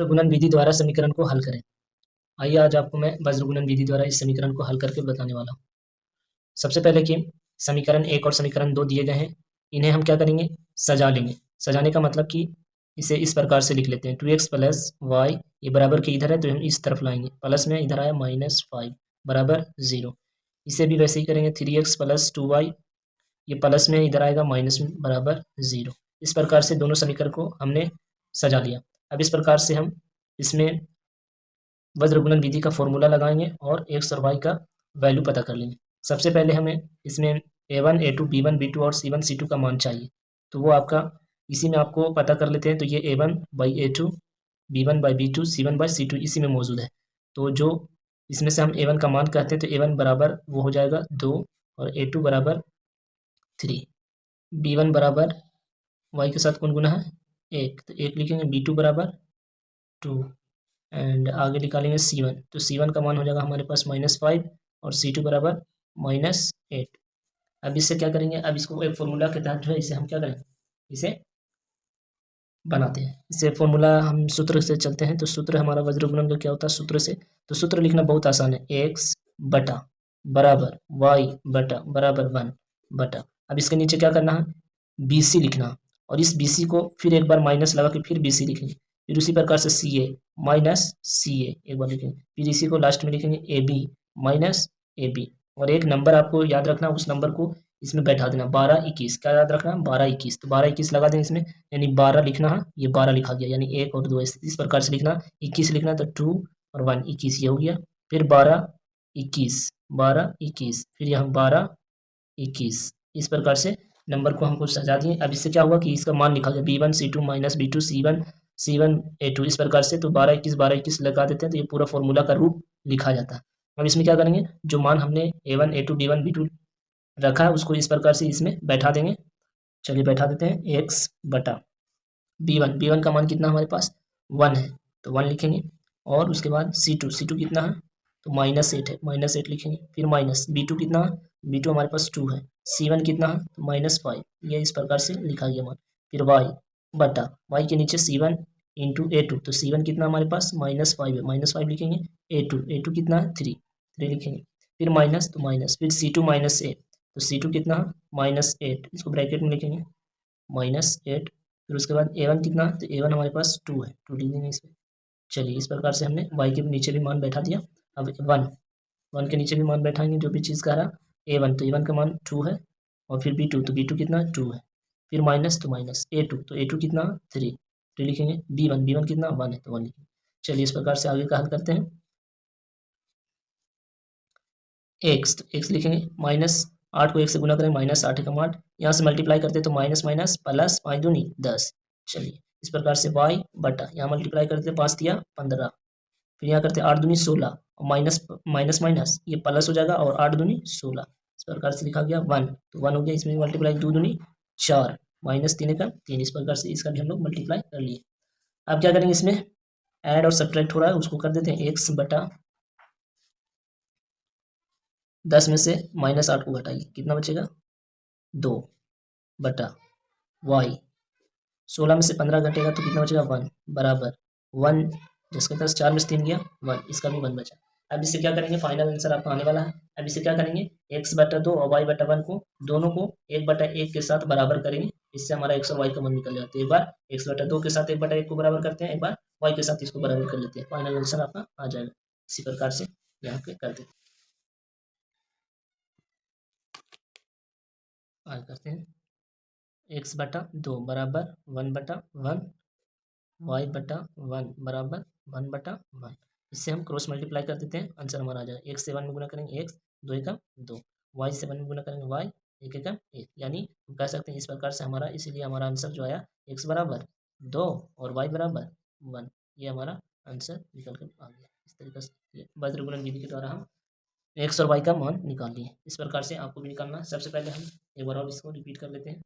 गुणन विधि द्वारा समीकरण को हल करें। आइए आज आपको मैं वज्र गुणन विधि द्वारा इस समीकरण को हल करके बताने वाला हूँ। सबसे पहले कि समीकरण 1 और समीकरण 2 दिए गए हैं, इन्हें हम क्या करेंगे, सजा लेंगे। सजाने का मतलब कि इसे इस प्रकार से लिख लेते हैं, 2x प्लस वाई, ये बराबर के इधर है तो हम इस तरफ लाएंगे, प्लस में इधर आया -5 बराबर 0। इसे भी वैसे ही करेंगे, 3x प्लस 2y, ये प्लस में इधर आएगा माइनस में बराबर 0। इस प्रकार से दोनों समीकरण को हमने सजा लिया। अब इस प्रकार से हम इसमें वज्र गुणन विधि का फॉर्मूला लगाएंगे और एक्स और वाई का वैल्यू पता कर लेंगे। सबसे पहले हमें इसमें a1, a2, b1, b2 और c1, c2 का मान चाहिए, तो वो आपका इसी में आपको पता कर लेते हैं। तो ये a1/a2, b1/b2, c1/c2 इसी में मौजूद है। तो जो इसमें से हम a1 का मान कहते हैं, तो a1 बराबर वो हो जाएगा 2 और a2 बराबर 3, b1 बराबर y के साथ कौन गुना है 1, तो 1 लिखेंगे, b2 बराबर 2 एंड आगे निकालेंगे c1, तो c1 का मान हो जाएगा हमारे पास -5 और c2 बराबर -8। अब इससे क्या करेंगे, अब इसको एक फॉर्मूला के तहत जो है इसे हम क्या करें, इसे बनाते हैं। इसे फॉर्मूला हम सूत्र से चलते हैं, तो सूत्र हमारा वज्र गुणन का क्या होता है सूत्र से, तो सूत्र लिखना बहुत आसान है, x बटा बराबर y बटा बराबर 1 बटा, अब इसके नीचे क्या करना है, bc लिखना, और इस bc को फिर एक बार माइनस लगा के फिर bc लिखेंगे, फिर उसी प्रकार से ca माइनस ca एक बार लिखेंगे, फिर इसी को लास्ट में लिखेंगे ab माइनस ab, और एक नंबर आपको याद रखना, उस नंबर को इसमें बैठा देना, 12, 21, क्या याद रखना, 12, 21, तो 12, 21 लगा दें इसमें, यानी 12 लिखना है, ये 12 लिखा गया, यानी 1 और 2 इस प्रकार से लिखना, 21 लिखना, तो 2 और 1 21 ये हो गया, फिर 12, 21, 12, 21, फिर यहाँ 12, 21, इस प्रकार से नंबर को हमको सजा दिए। अब इससे क्या हुआ कि इसका मान लिखा गया b1 c2 minus b2 c1 a2, इस प्रकार से, तो 12, 21, 12, 21 लगा देते हैं, तो ये पूरा फॉर्मूला का रूप लिखा जाता है। अब इसमें क्या करेंगे, जो मान हमने a1, a2, b1, b2 रखा है उसको इस प्रकार से इसमें बैठा देंगे। चलिए बैठा देते हैं, x बटा b1 का मान कितना हमारे पास 1 है, तो 1 लिखेंगे, और उसके बाद c2 कितना है, तो -8 है, -8 लिखेंगे, फिर माइनस b2 कितना है, b2 हमारे पास 2 है, c1 कितना है, तो -5, ये इस प्रकार से लिखा गया मान, फिर y बटा y के नीचे c1 इंटू a2, तो c1 कितना हमारे पास -5 है, -5 लिखेंगे, a2 कितना है 3 लिखेंगे, फिर माइनस, तो माइनस, फिर c2 -8, तो c2 कितना है -8, इसको ब्रैकेट में लिखेंगे, -8, फिर उसके बाद a1 कितना, तो a1 हमारे पास 2 है, 2 लिख देंगे इसमें। चलिए इस प्रकार से हमने y के नीचे भी मान बैठा दिया। अब 1 के नीचे भी मान बैठाएंगे, जो भी चीज़ का रहा a1, तो a1 का मान 2 है, और फिर b2, तो b2 कितना 2 है, फिर माइनस, तो माइनस, a2, तो a2 कितना 3 लिखेंगे, b1 कितना 1 है, तो 1 लिखेंगे। चलिए इस प्रकार से आगे का हल करते हैं। x, तो x लिखेंगे, -8 को 1 से गुना करेंगे, -8 एकम 8, यहाँ से मल्टीप्लाई करते हैं तो माइनस माइनस प्लस 5 दूनी 10। चलिए इस प्रकार से y बटा, यहाँ मल्टीप्लाई करते हैं 5 दिया 15, फिर यहाँ करते हैं 8 दूनी 16, और माइनस माइनस माइनस ये प्लस हो जाएगा, और 8 दूनी 16, इस प्रकार से लिखा गया 1, तो 1 हो गया, इसमें मल्टीप्लाई 2 दूनी 4, -3 एकम 3, इस प्रकार से इसका भी हम लोग मल्टीप्लाई कर लिए। अब क्या करेंगे, इसमें ऐड और सब्ट्रैक्ट हो रहा है, उसको कर देते हैं, x बटा 10 में से -8 को घटाइए, कितना बचेगा 2 बटा y, 16 में से 15 घटेगा तो कितना बचेगा 1 बराबर 1, जिसके पास 4 में से 3 गया 1, इसका भी 1 बचा। अब इससे क्या करेंगे, फाइनल आंसर आपका आने वाला है। अब इसे क्या करेंगे, x बटा 2 और y बटा 1 को दोनों को 1 बटा 1 के साथ बराबर करेंगे, इससे हमारा x और y का मान निकल जाता है। एक बार x बटा 2 के साथ 1 बटा 1 को बराबर करते हैं, एक बार y के साथ इसको बराबर कर लेते हैं, फाइनल आंसर आपका आ जाएगा। इसी प्रकार से यहाँ पे करते हैं, आगे करते हैं, x बटा 2 बराबर 1 बटा 1, y बटा 1 बराबर 1 बटा 1, इससे हम क्रॉस मल्टीप्लाई कर देते हैं, आंसर हमारा आ जाएगा। x से 1 में गुना करेंगे x, 2 एकम 2, y से 1 में गुना करेंगे y, 1 एकम 1, यानी हम कह सकते हैं इस प्रकार से हमारा, इसीलिए हमारा आंसर जो आया x बराबर 2 और y बराबर 1, ये हमारा आंसर निकल कर आ गया। इस तरीके से वज्र गुणन विधि के द्वारा हम x और y का मान निकाल लिए। इस प्रकार से आपको भी निकालना है। सबसे पहले हम एक बार और इसको रिपीट कर लेते हैं।